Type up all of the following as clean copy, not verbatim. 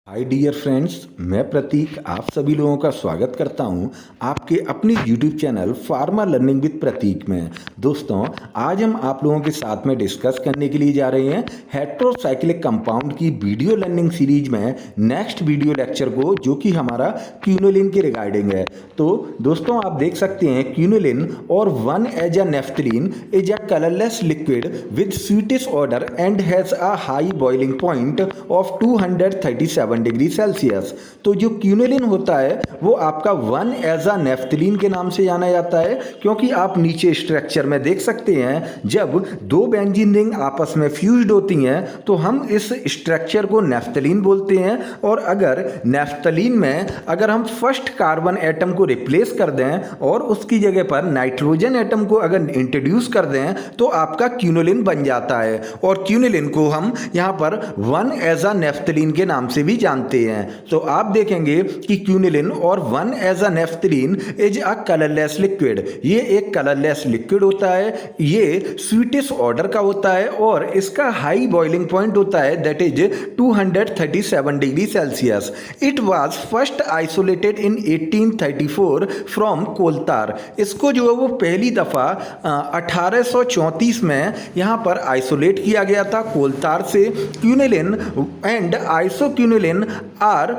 Hi dear friends, मैं प्रतीक आप सभी लोगों का स्वागत करता हूं आपके अपने YouTube channel pharma learning with Prateek में। दोस्तों, आज हम आप लोगों के साथ में डिस्कस करने के लिए जा रहे हैं हेटेरोसाइक्लिक कंपाउंड की वीडियो लर्निंग सीरीज में नेक्स्ट वीडियो लेक्चर को, जो कि हमारा क्यूनोलिन के रिगार्डिंग है। तो दोस्तों, आप देख सकते हैं क्यूनोलिन और 1 naphthalene is a colourless liquid with sweetish order and has a high boiling point of 237 degree Celsius. तो जो क्यूनोलिन होता है वो आपका 1 नेफ्थलीन के नाम से जाना जाता है, क्योंकि आप नीचे स्ट्रक्चर में देख सकते हैं जब दो बेंजीन रिंग आपस में फ्यूज्ड होती हैं तो हम इस स्ट्रक्चर को नेफ्थलीन बोलते हैं। और अगर नेफ्थलीन में अगर हम फर्स्ट कार्बन एटम को रिप्लेस कर दें और उसकी जगह पर नाइट्रोजन एटम को अगर इंट्रोड्यूस कर दें तो आपका क्यूनोलिन बन जाता है। और क्यूनोलिन को हम यहाँ पर 1 नेफ्थलीन के नाम से भी जानते हैं। तो आप देखेंगे कि क्यूनोलिन और 1 naphthalene is a colourless liquid. ये एक कलरलेस लिक्विड होता है, ये स्वीटिश ऑर्डर का होता है और इसका हाई बॉइलिंग पॉइंट होता है, that is 237 degree Celsius. It was first isolated in 1834 from coal tar. इसको जो है वो पहली दफा 1834 में यहाँ पर आइसोलेट किया गया था कोलतार से। Quinoline and isoquinoline are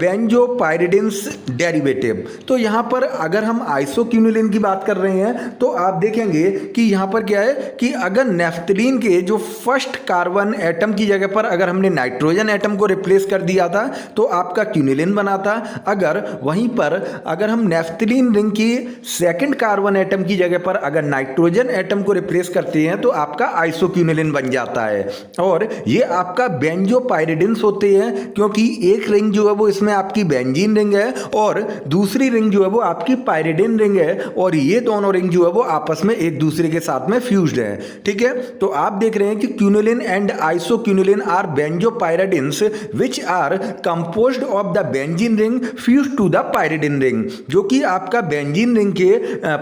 benzopyridines derivative. तो यहाँ पर अगर हम आइसोक्यूनोलिन की बात कर रहे हैं तो आप देखेंगे कि यहाँ पर क्या है कि अगर नेफ्थलीन के जो फर्स्ट कार्बन एटम की जगह पर अगर हमने नाइट्रोजन एटम को रिप्लेस कर दिया था तो आपका क्यूनोलिन बना था। अगर वहीं पर अगर हम नेफ्थलीन रिंग की सेकंड कार्बन एटम की जगह पर अगर नाइट्रोजन एटम को रिप्लेस करते हैं तो आपका आइसोक्यूनोलिन बन जाता है। और ये आपका बेंजोपाइरिडिन्स होते हैं, क्योंकि एक रिंग जो है वो इसमें आपकी बेंजीन रिंग है और दूसरी रिंग जो है वो आपकी पाइरिडिन रिंग है, और ये दोनों रिंग जो है वो आपस में एक दूसरे के साथ में फ्यूज्ड है। ठीक है, तो आप देख रहे हैं कि quinoline and isoquinoline are benzopyridines which are composed of the benzene ring fused to the pyridine ring, जो कि आपका बेंजीन रिंग के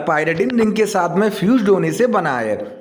पाइरिडिन रिंग के साथ में फ्यूज्ड होने से बना है।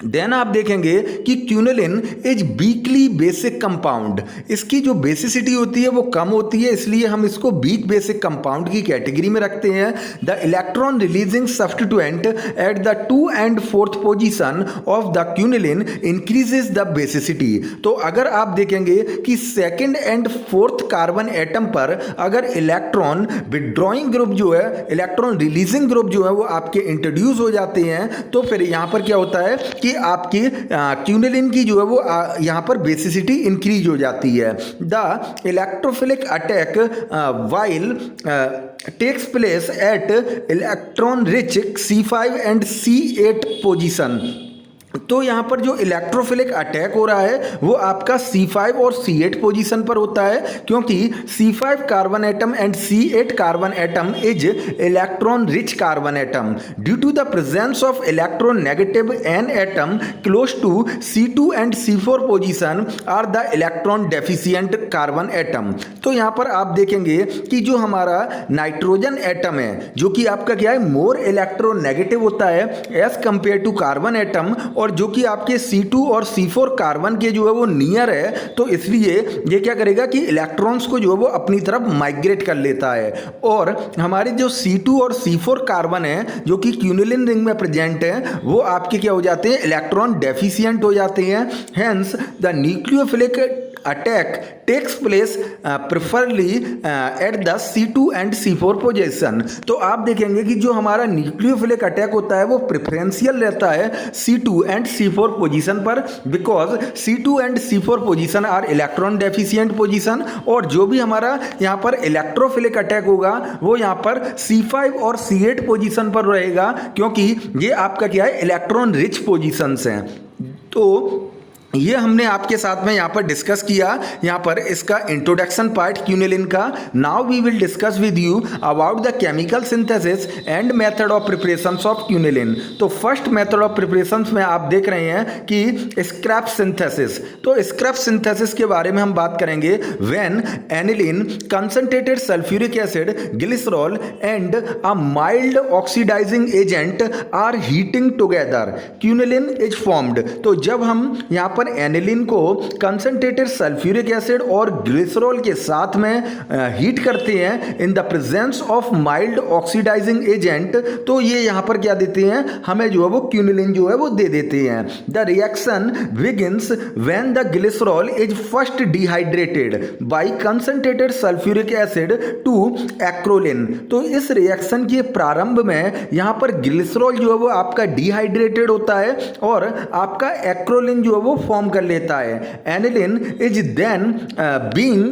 देन आप देखेंगे कि quinoline is weakly basic compound. इसकी जो बेसिसिटी होती है वो कम होती है, इसलिए हम इसको वीक बेसिक कंपाउंड की कैटेगरी में रखते हैं। The electron releasing substituent at the 2 and 4th position of the quinoline increases the basicity. तो अगर आप देखेंगे कि 2nd and 4th carbon atom पर अगर इलेक्ट्रॉन विड्रॉइंग ग्रुप जो है, इलेक्ट्रॉन रिलीजिंग ग्रुप जो है वो आपके इंट्रोड्यूस हो जाते हैं, तो फिर यहाँ पर क्या होता है कि आपकी क्यूनोलिन की जो है वो यहाँ पर बेसिसिटी इंक्रीज हो जाती है। The electrophilic attack while takes place at electron rich C5 and C8 position. तो यहाँ पर जो इलेक्ट्रोफिलिक अटैक हो रहा है वो आपका C5 और C8 पोजीशन पर होता है, क्योंकि C5 carbon atom and C8 carbon atom is electron rich carbon atom due to the presence of electronegative N atom close to C2 and C4 position are the electron deficient carbon atom. तो यहाँ पर आप देखेंगे कि जो हमारा nitrogen atom है जो कि आपका क्या है मोर इलेक्ट्रोनेगेटिव होता है as compare to carbon atom, और जो कि आपके C2 और C4 कार्बन के जो है वो नियर है, तो इसलिए ये क्या करेगा कि इलेक्ट्रॉन्स को जो है वो अपनी तरफ माइग्रेट कर लेता है। और हमारे जो C2 और C4 कार्बन है जो कि क्यूनोलिन रिंग में प्रेजेंट है वो आपके क्या हो जाते हैं, इलेक्ट्रॉन डेफिशिएंट हो जाते हैं। Hence the nucleophilic attack takes place preferably at the C2 and C4 position. तो आप देखेंगे कि जो हमारा न्यूक्लियोफिलिक अटैक होता है वो प्रेफरेंशियल रहता है C2 and C4 पोजीशन पर, because C2 and C4 position are electron deficient position, और जो भी हमारा यहाँ पर इलेक्ट्रोफिलिक अटैक होगा वो यहाँ पर C5 और C8 पोजीशन पर रहेगा, क्योंकि ये आपका क्या है इलेक्ट्रॉन रिच पोजीशंस हैं। तो ये हमने आपके साथ में यहाँ पर डिस्कस किया, यहाँ पर इसका इंट्रोडक्शन पार्ट क्यूनोलिन का। Now we will discuss with you about the chemical synthesis and method of preparation of quinoline. तो फर्स्ट मेथड ऑफ प्रिपरेशन में आप देख रहे हैं कि स्क्रैप सिंथेसिस। तो स्क्रैप सिंथेसिस के बारे में हम बात करेंगे। When aniline concentrated sulphuric acid glycerol and a mild oxidising agent are heating together quinoline is formed. तो जब हम यहाँ पर पर एनिलीन को कंसंट्रेटेड सल्फ्यूरिक एसिड और ग्लिसरॉल के साथ में हीट करते हैं in the presence of mild oxidising agent, तो ये यहाँ पर क्या देते हैं हमें जो है वो क्यूनिलिन जो है वो दे देते हैं। The reaction begins when the glycerol is first dehydrated by concentrated sulphuric acid to acrolein. तो इस रिएक्शन के प्रारंभ में यहाँ पर ग्लिसरॉल जो है वो आपका डिहाइड्रेटेड होता है और आपका एक्रोलिन जो है वो फॉर्म कर लेता है। Aniline is then being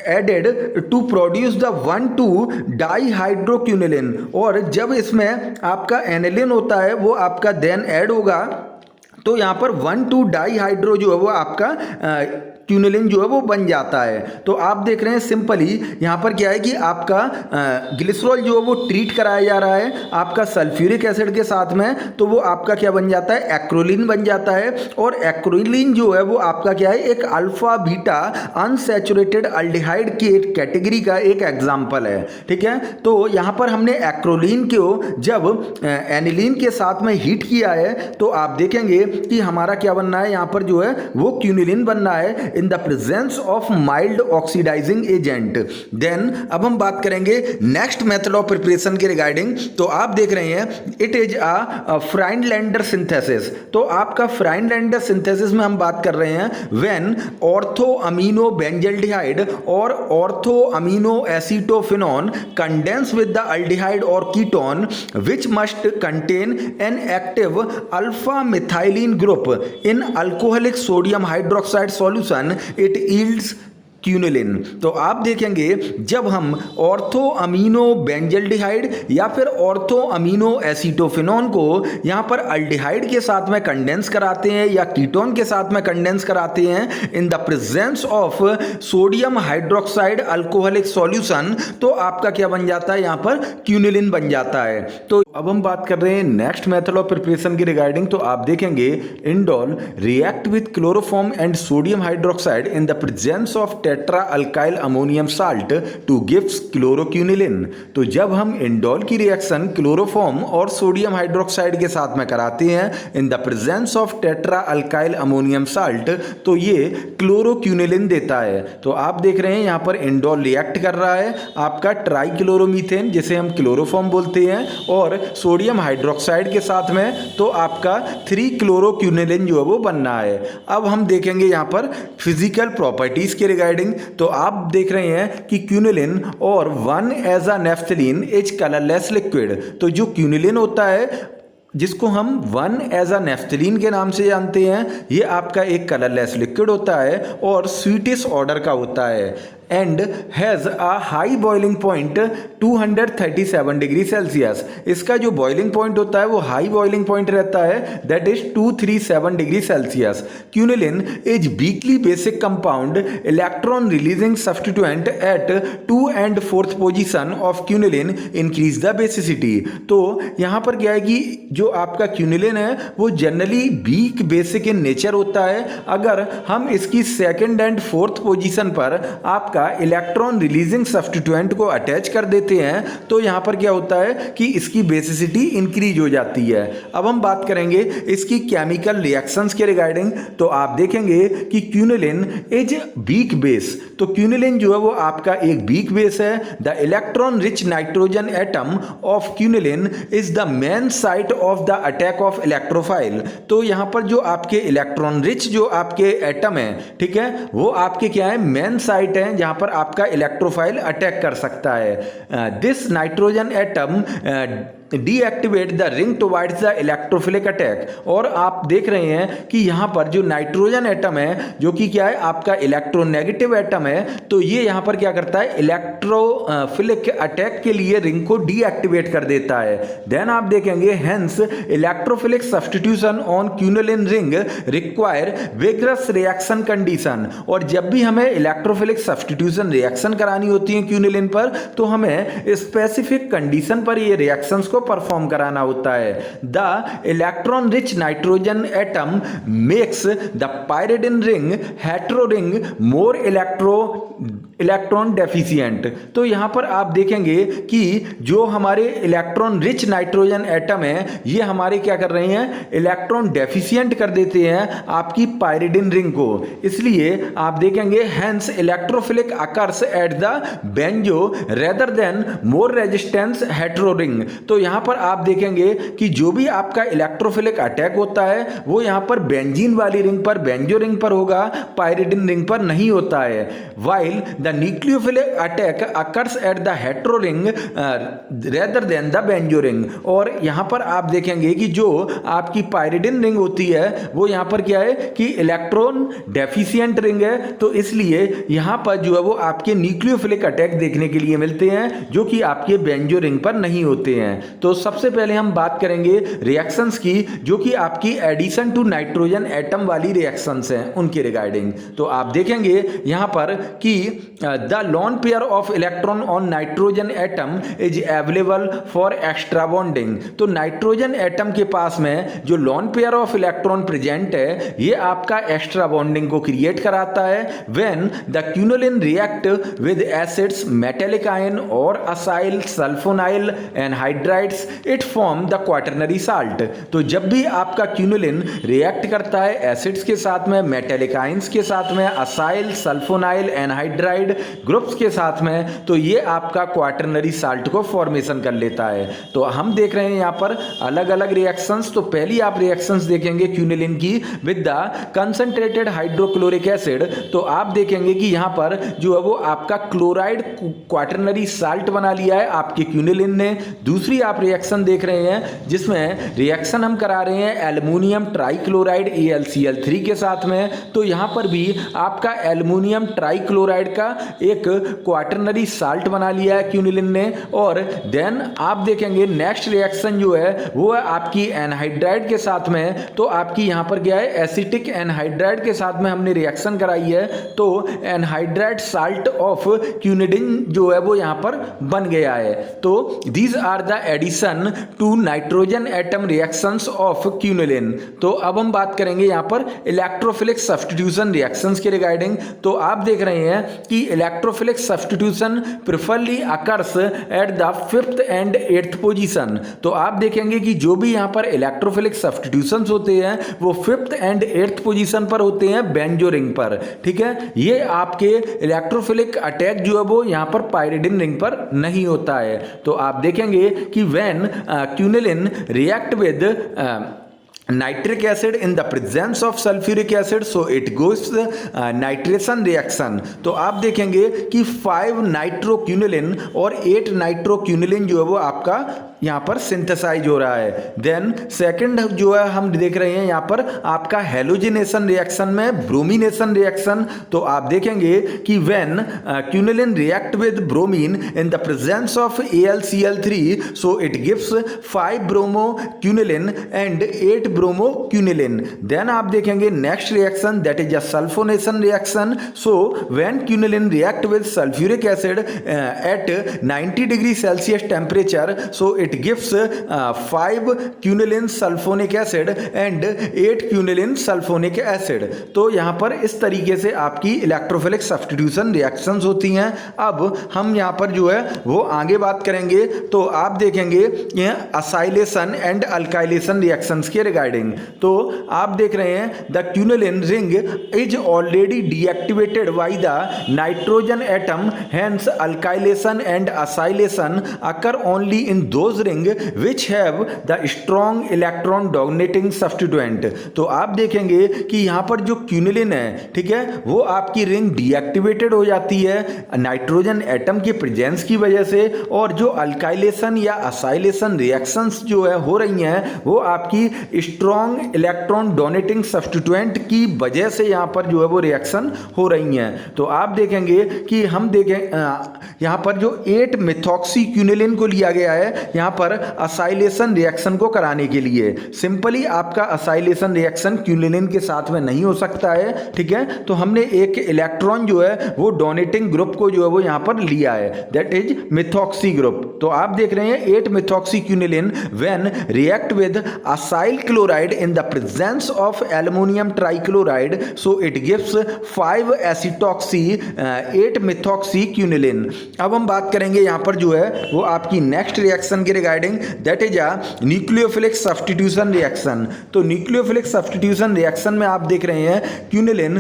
added to produce the 1,2-डाईहाइड्रोक्विनोलिन, और जब इसमें आपका एनिलिन होता है वो आपका देन ऐड होगा तो यहाँ पर 1,2-डाईहाइड्रो जो है वो आपका क्यूनिलिन जो है वो बन जाता है। तो आप देख रहे हैं सिंपली यहाँ पर क्या है कि आपका ग्लिसरॉल जो है वो ट्रीट कराया जा रहा है आपका सल्फ्यूरिक एसिड के साथ में, तो वो आपका क्या बन जाता है एक्रोलिन बन जाता है। और एक्रोलिन जो है वो आपका क्या है एक अल्फा बीटा अनसैचुरेटेड अल्डिहाइड की कैटेगरी का एक एग्जाम्पल है, ठीक है। तो यहाँ पर हमने एक्रोलिन को जब एनिलीन के साथ में हीट किया है तो आप देखेंगे कि हमारा क्या बनना है यहाँ पर जो है वो क्यूनिलिन बनना है in the presence of mild oxidising agent. Then अब हम बात करेंगे नेक्स्ट मेथड ऑफ प्रिपरेशन के रिगार्डिंग। तो आप देख रहे हैं it is a Friedlander synthesis. तो आपका फ्राइनलैंडर सिंथेसिस में हम बात कर रहे हैं व्हेन ऑर्थो अमीनो बेंजल्डिहाइड और ortho amino acetophenone condense with the aldehyde और ketone which must contain an active alpha methylene group in alcoholic sodium hydroxide solution, it yields quinoline. तो आप देखेंगे जब हम ऑर्थो अमीनो बेंजल्डिहाइड या फिर ortho amino एसीटोफिनॉन को यहाँ पर अल्डिहाइड के साथ में कंडेंस कराते हैं या कीटोन के साथ में कंडेंस कराते हैं in the presence of sodium hydroxide alcoholic solution, तो आपका क्या बन जाता है यहाँ पर क्यूनिलिन बन जाता है। तो अब हम बात कर रहे हैं नेक्स्ट मेथड ऑफ प्रिपरेशन की रिगार्डिंग। तो आप देखेंगे indole react with chloroform and sodium hydroxide in the presence of tetra alkyl ammonium salt to gives chloroquinoline. तो जब हम इंडोल की रिएक्शन क्लोरोफॉर्म और सोडियम हाइड्रोक्साइड के साथ में कराते हैं in the presence of tetra alkyl ammonium salt, तो ये क्लोरोक्यूनिलिन देता है। तो आप देख रहे हैं यहाँ पर इंडोल रिएक्ट कर रहा है आपका ट्राइक्लोरोमीथेन जिसे हम क्लोरोफॉर्म बोलते हैं और सोडियम हाइड्रोक्साइड के साथ में, तो आपका 3-क्लोरोक्यूनिलिन जो है वो बनना है। अब हम देखेंगे यहाँ पर फिजिकल प्रॉपर्टीज के रिगार्डिंग। तो आप देख रहे हैं कि क्यूनिलिन और 1-एज़ा-नेफ्थलीन इज कलरलेस लिक्विड। तो जो क्यूनिलिन होता है जिसको हम 1-एज़ा-नेफ्थलीन के नाम से जानते हैं, ये आपका एक कलरलेस लिक्विड होता है और स्वीटिश ऑर्डर का होता है and has a high boiling point 237 degree Celsius. इसका जो बॉइलिंग पॉइंट होता है वो हाई बॉइलिंग पॉइंट रहता है that is 237 degree Celsius. Quinoline is weakly basic compound electron releasing substituent at 2 and 4th position of quinoline increase the basicity. तो यहाँ पर क्या है कि जो आपका क्यूनिलिन है वो generally weak basic in nature होता है। अगर हम इसकी 2nd and 4th पोजीशन पर आपका इलेक्ट्रॉन रिलीजिंग सब्स्टिट्यूएंट को अटैच कर देते हैं तो यहां पर क्या होता है कि इसकी बेसिसिटी इंक्रीज हो जाती है। अब हम बात करेंगे इसकी केमिकल रिएक्शंस के रिगार्डिंग। तो आप देखेंगे कि क्यूनिलिन इज वीक बेस। तो क्यूनिलिन जो है वो आपका एक वीक बेस है। The electron rich nitrogen atom of quinoline is the main site of the attack of electrophile. तो यहां पर जो आपके इलेक्ट्रॉन रिच जो आपके एटम है, ठीक है, वो आपके क्या है मेन साइट है जहां पर आपका इलेक्ट्रोफाइल अटैक कर सकता है। This nitrogen atom deactivate the ring towards the electrophilic attack. और आप देख रहे हैं कि यहाँ पर जो नाइट्रोजन एटम है जो कि क्या है आपका इलेक्ट्रोनेगेटिव एटम है, तो ये यहाँ पर क्या करता है इलेक्ट्रोफिलिक अटैक के लिए रिंग को डीएक्टिवेट कर देता है। देन आप देखेंगे hence electrophilic substitution on quinoline ring require vigorous reaction condition. और जब भी हमें इलेक्ट्रोफिलिक सब्स्टिट्यूशन रिएक्शन करानी होती है क्यूनिलिन पर, तो हमें स्पेसिफिक कंडीशन पर ये रिएक्शंस को को परफॉर्म कराना होता है। The electron rich nitrogen atom makes the pyridine ring hetero ring more electron deficient. तो यहाँ पर आप देखेंगे कि जो हमारे इलेक्ट्रॉन रिच नाइट्रोजन एटम है ये हमारे क्या कर रहे हैं, इलेक्ट्रॉन डेफिशिएंट कर देते हैं आपकी पाइरिडिन रिंग को। इसलिए आप देखेंगे hence electrophilic occurs at the benzo rather than more resistance hetero ring. तो यहाँ पर आप देखेंगे कि जो भी आपका इलेक्ट्रोफिलिक अटैक होता है वो यहाँ पर बेंजीन वाली रिंग पर, बेंजो रिंग पर होगा, पाइरिडिन रिंग पर नहीं होता है। While the nucleophilic attack occurs at the hetero ring rather than the benzo ring. और यहाँ पर आप देखेंगे कि जो आपकी पाइरिडिन रिंग होती है वो यहाँ पर क्या है कि इलेक्ट्रॉन डेफिशिएंट रिंग है, तो इसलिए यहाँ पर जो है वो आपके न्यूक्लियोफिलिक अटैक देखने के लिए मिलते हैं जो कि आपके बेंजो रिंग पर नहीं होते हैं। तो सबसे पहले हम बात करेंगे रिएक्शंस की जो कि आपकी एडिशन टू नाइट्रोजन एटम वाली रिएक्शंस हैं उनके रिगार्डिंग। तो आप देखेंगे यहाँ पर कि the lone pair of electron on nitrogen atom is available for extra bonding. तो नाइट्रोजन एटम के पास में जो lone pair of electron present है ये आपका एक्स्ट्रा बॉन्डिंग को क्रिएट कराता है when the quinoline react with acids metallic ion और acyl sulphonyl anhydrides it form the quaternary salt. तो जब भी आपका क्यूनोलिन रिएक्ट करता है एसिड्स के साथ में, मेटेलिक आयंस के साथ में, असाइल सल्फोनाइल एनहाइड्राइड ग्रुप्स के साथ में, तो ये आपका क्वाटरनरी साल्ट को फॉर्मेशन कर लेता है। तो हम देख रहे हैं यहाँ पर अलग अलग रिएक्शंस। तो पहली आप रिएक्शंस देखेंगे क्यूनिलिन की with the concentrated hydrochloric acid. तो आप देखेंगे कि यहाँ पर जो है वो आपका क्लोराइड क्वाटरनरी साल्ट बना लिया है आपके क्यूनिलिन ने। दूसरी आप रिएक्शन देख रहे हैं जिसमें रिएक्शन हम करा रहे हैं एल्युमिनियम ट्राइक्लोराइड AlCl3 के साथ में। तो यहाँ पर भी आपका एल्युमिनियम ट्राइक्लोराइड का एक क्वाटरनरी साल्ट बना लिया है क्यूनिलिन ने। और देन आप देखेंगे नेक्स्ट रिएक्शन जो है वो है आपकी एनहाइड्राइड के साथ में। तो आपकी यहाँ पर क्या है एसिटिक एनहाइड्राइड के साथ में हमने रिएक्शन कराई है। तो एनहाइड्राइड साल्ट ऑफ क्यूनिडिन जो है वो यहाँ पर बन गया है। तो these are the addition to nitrogen atom reactions of quinoline. तो अब हम बात करेंगे यहाँ पर इलेक्ट्रोफिलिक सब्स्टिट्यूशन रिएक्शंस के रिगार्डिंग। तो आप देख रहे हैं कि electrophilic substitution preferably occurs at the 5th and 8th position. तो आप देखेंगे कि जो भी यहाँ पर इलेक्ट्रोफिलिक सब्स्टिट्यूशंस होते हैं वो 5th and 8th पोजीशन पर होते हैं बेंजो रिंग पर। ठीक है, ये आपके इलेक्ट्रोफिलिक अटैक जो है वो यहाँ पर पाइरिडिन रिंग पर नहीं होता है। तो आप देखेंगे कि when quinoline react with nitric acid in the presence of sulfuric acid, so it goes nitration reaction। तो आप देखेंगे कि 5 नाइट्रोक्यूनिलिन और 8 नाइट्रोक्यूनिलिन जो है वो आपका यहाँ पर सिंथेसाइज हो रहा है। देन सेकंड जो है हम देख रहे हैं यहाँ पर आपका हेलोजिनेशन रिएक्शन में ब्रोमिनेशन रिएक्शन। तो आप देखेंगे कि when quinoline react with bromine in the presence of AlCl3, so it gives 5 bromo quinoline and 8 bromo quinoline. Then आप देखेंगे next reaction that is a sulphonation reaction. So when quinoline react with sulphuric acid at 90 degree Celsius temperature, so it gives 5 quinolin sulfonic acid and 8 quinolin sulfonic acid। तो यहाँ पर इस तरीके से आपकी electrophilic substitution reactions होती हैं। अब हम यहाँ पर जो है वो आगे बात करेंगे। तो आप देखेंगे असाइलेशन एंड अल्काइलेशन रिएक्शंस के रिगार्डिंग। तो आप देख रहे हैं the quinoline ring is already deactivated by the nitrogen atom, hence alkylation and acylation occur only in those ring which have the strong electron dominating substituent। तो आप देखेंगे कि यहाँ पर जो क्यूनिलिन है, ठीक है, वो आपकी रिंग डीएक्टिवेटेड हो जाती है नाइट्रोजन एटम के प्रेजेंस की वजह से। और जो अल्काइलेशन या असाइलेशन रिएक्शंस जो है हो रही हैं वो आपकी स्ट्रॉन्ग इलेक्ट्रॉन डोनेटिंग सब्स्टिट्यूएंट की वजह से यहाँ पर जो है वो रिएक्शन हो रही हैं। तो आप देखेंगे कि हम देखें यहाँ पर जो 8 मिथॉक्सीक्यूनिलिन को लिया गया है यहाँ पर असाइलेशन रिएक्शन को कराने के लिए। सिंपली आपका असाइलेशन रिएक्शन क्यूनिलिन के साथ में नहीं हो सकता है, ठीक है। तो हमने एक इलेक्ट्रॉन जो है वो डोनेटिंग ग्रुप को जो है वो यहाँ पर लिया है, दैट इज मिथॉक्सी ग्रुप। तो आप देख रहे हैं 8 methoxyquinoline when react with acyl chloride in the presence of aluminium trichloride, so it gives 5 acetoxy 8 methoxyquinoline. अब हम बात करेंगे यहाँ पर जो है वो आपकी नेक्स्ट रिएक्शन के regarding, that is a nucleophilic substitution reaction. तो न्यूक्लियोफिलिक सब्स्टिट्यूशन रिएक्शन में आप देख रहे हैं क्यूनिलिन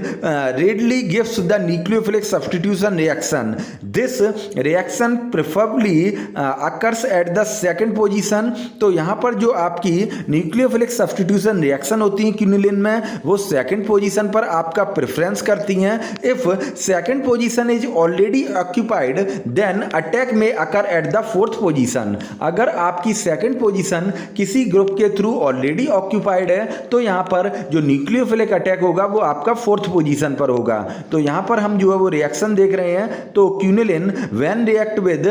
readily gives the nucleophilic substitution reaction. This reaction preferably occurs at the second position. तो यहाँ पर जो आपकी न्यूक्लियोफिलिक सब्स्टिट्यूशन रिएक्शन होती है क्यूनिलिन में, वो सेकंड पोजीशन पर आपका प्रेफरेंस करती हैं। If second position is already occupied then attack में occur at the fourth position. अगर आपकी सेकंड पोजीशन किसी ग्रुप के थ्रू ऑलरेडी ऑक्यूपाइड है तो यहाँ पर जो न्यूक्लियोफिलिक अटैक होगा वो आपका फोर्थ पोजीशन पर होगा। तो यहाँ पर हम जो है वो रिएक्शन देख रहे हैं। तो quinoline when react with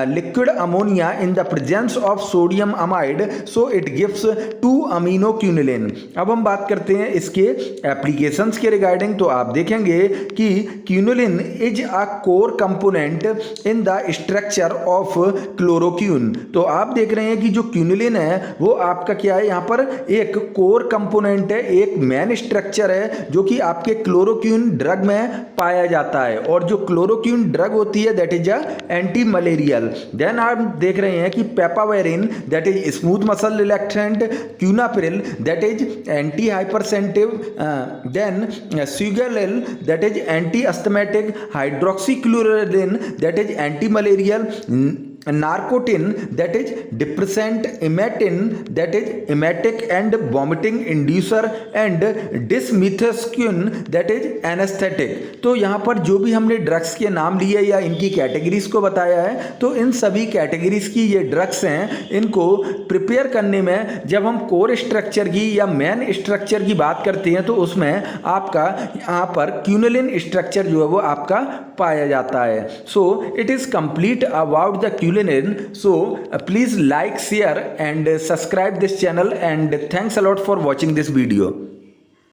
liquid ammonia in the presence of sodium amide, so it gives 2 amino quinoline. अब हम बात करते हैं इसके एप्लीकेशंस के रिगार्डिंग। तो आप देखेंगे कि quinoline is a core component in the structure of chloroquine. तो आप देख रहे हैं कि जो क्यूनिलिन है वो आपका क्या है, यहाँ पर एक कोर कंपोनेंट है, एक मेन स्ट्रक्चर है जो कि आपके क्लोरोक्यून ड्रग में पाया जाता है। और जो क्लोरोक्यून ड्रग होती है that is anti malarial. Then आप देख रहे हैं कि papaverine that is smooth muscle relaxant, quinapril that is anti hypertensive, then स्यूगेलिल that is anti asthmatic, hydroxychloroquine that is anti malarial, narcotin that is depressant, imatin that is emetic and vomiting inducer, and dismethysquin that is anesthetic। तो यहाँ पर जो भी हमने drugs के नाम लिए या इनकी कैटेगरीज को बताया है, तो इन सभी कैटेगरीज की ये ड्रग्स हैं। इनको प्रिपेयर करने में जब हम कोर स्ट्रक्चर की या मेन स्ट्रक्चर की बात करते हैं तो उसमें आपका यहाँ पर क्यूनिलिन स्ट्रक्चर जो है वो आपका पाया जाता है। So it is complete about the quinoline. So please like, share and subscribe this channel, and thanks a lot for watching this video.